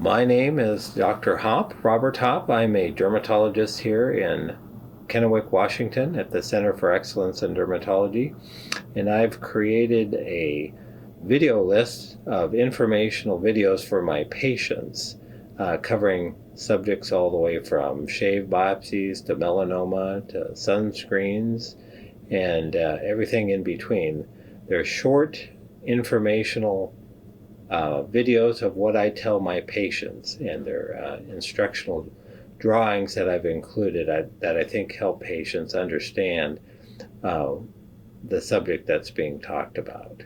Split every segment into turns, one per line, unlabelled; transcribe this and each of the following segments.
My name is Dr. Hopp, Robert Hopp. I'm a dermatologist here in Kennewick, Washington at the Center for Excellence in Dermatology, and I've created a video list of informational videos for my patients, covering subjects all the way from shave biopsies to melanoma to sunscreens and everything in between. They're short, informational videos of what I tell my patients, and their instructional drawings that I've included that I think help patients understand the subject that's being talked about.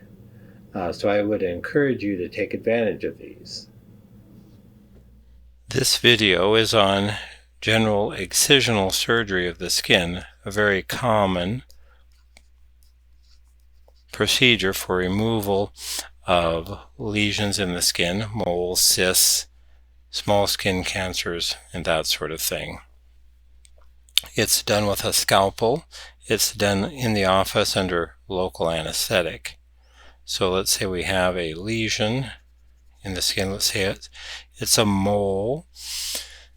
So I would encourage you to take advantage of these.
This video is on general excisional surgery of the skin, a very common procedure for removal of lesions in the skin, moles, cysts, small skin cancers, and that sort of thing. It's done with a scalpel. It's done in the office under local anesthetic. So let's say we have a lesion in the skin. Let's say it's a mole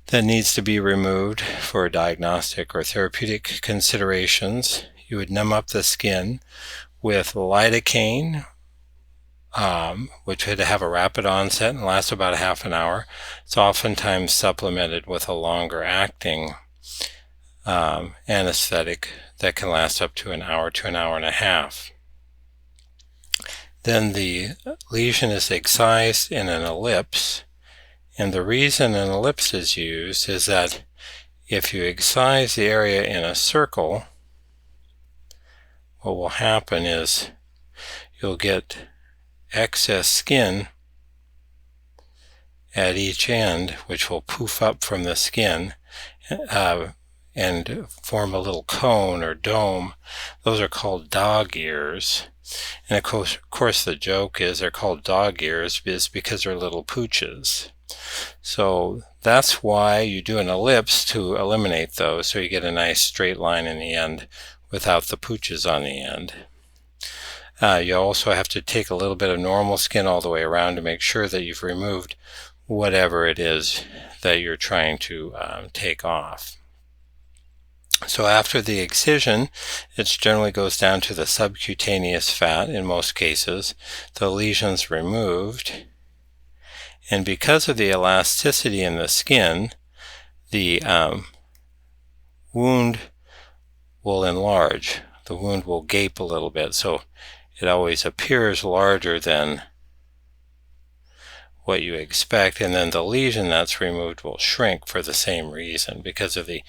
that needs to be removed for diagnostic or therapeutic considerations. You would numb up the skin with lidocaine, which would have a rapid onset and last about a half an hour. It's oftentimes supplemented with a longer acting anesthetic that can last up to an hour to an hour and a half. Then the lesion is excised in an ellipse, and the reason an ellipse is used is that if you excise the area in a circle, what will happen is you'll get excess skin at each end, which will poof up from the skin and form a little cone or dome. Those are called dog ears. And of course the joke is they're called dog ears because they're little pooches. So that's why you do an ellipse, to eliminate those, so you get a nice straight line in the end without the pooches on the end. You also have to take a little bit of normal skin all the way around to make sure that you've removed whatever it is that you're trying to take off. So after the excision, it generally goes down to the subcutaneous fat in most cases. The lesion's removed, and because of the elasticity in the skin, the wound will enlarge. The wound will gape a little bit, so it always appears larger than what you expect, and then the lesion that's removed will shrink for the same reason, because of the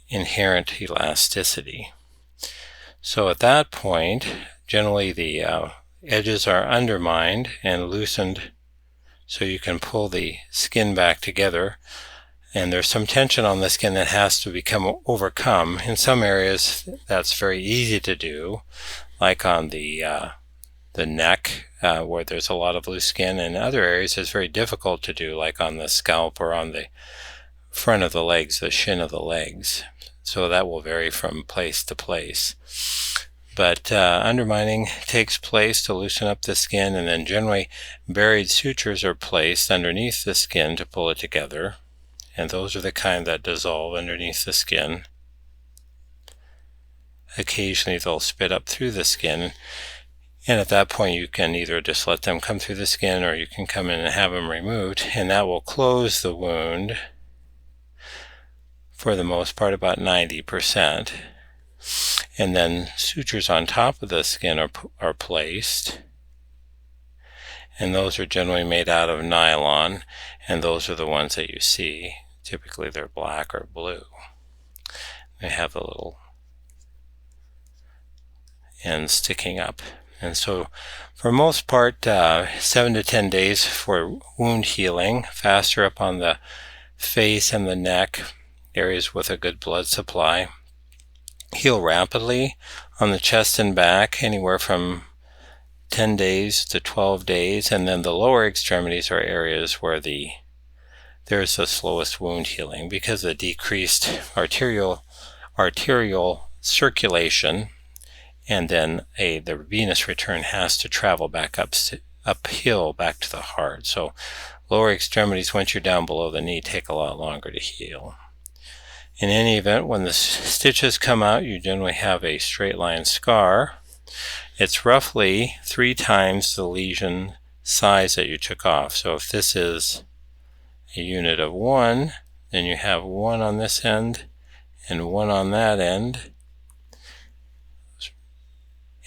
inherent elasticity. So at that point, generally the edges are undermined and loosened so you can pull the skin back together, and there's some tension on the skin that has to become overcome. In some areas that's very easy to do, like on the neck where there's a lot of loose skin. In other areas it's very difficult to do, like on the scalp or on the front of the legs, the shin of the legs. So that will vary from place to place. But undermining takes place to loosen up the skin, and then generally buried sutures are placed underneath the skin to pull it together, and those are the kind that dissolve underneath the skin. Occasionally they'll spit up through the skin, and at that point you can either just let them come through the skin, or you can come in and have them removed, and that will close the wound for the most part, about 90%. And then sutures on top of the skin are placed, and those are generally made out of nylon, and those are the ones that you see. Typically they're black or blue. They have the little ends sticking up. And so for most part 7 to 10 days for wound healing, faster up on the face and the neck, areas with a good blood supply. Heal rapidly on the chest and back, anywhere from 10 days to 12 days, and then the lower extremities are areas where there's the slowest wound healing because of the decreased arterial circulation, and then the venous return has to travel back uphill back to the heart. So lower extremities, once you're down below the knee, take a lot longer to heal. In any event, when the stitches come out, you generally have a straight line scar. It's roughly 3 times the lesion size that you took off. So if this is a unit of 1, then you have 1 on this end and 1 on that end.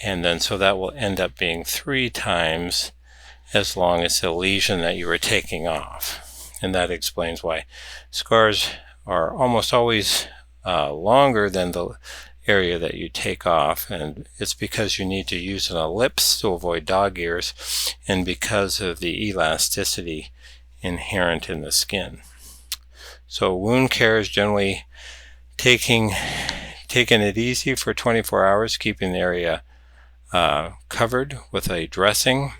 And then so that will end up being 3 times as long as the lesion that you were taking off. And that explains why scars are almost always longer than the area that you take off, and it's because you need to use an ellipse to avoid dog ears and because of the elasticity inherent in the skin. So wound care is generally taking it easy for 24 hours, keeping the area covered with a dressing,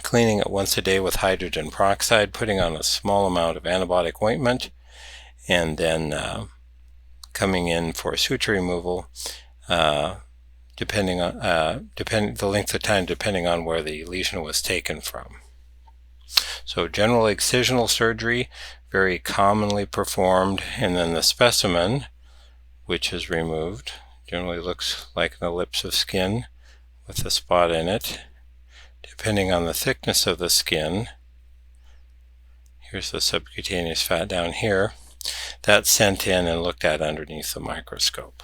cleaning it once a day with hydrogen peroxide, putting on a small amount of antibiotic ointment, and then coming in for suture removal, depending on the length of time, depending on where the lesion was taken from. So general excisional surgery, very commonly performed, and then the specimen, which is removed, generally looks like an ellipse of skin with a spot in it. Depending on the thickness of the skin, here's the subcutaneous fat down here, that's sent in and looked at underneath the microscope.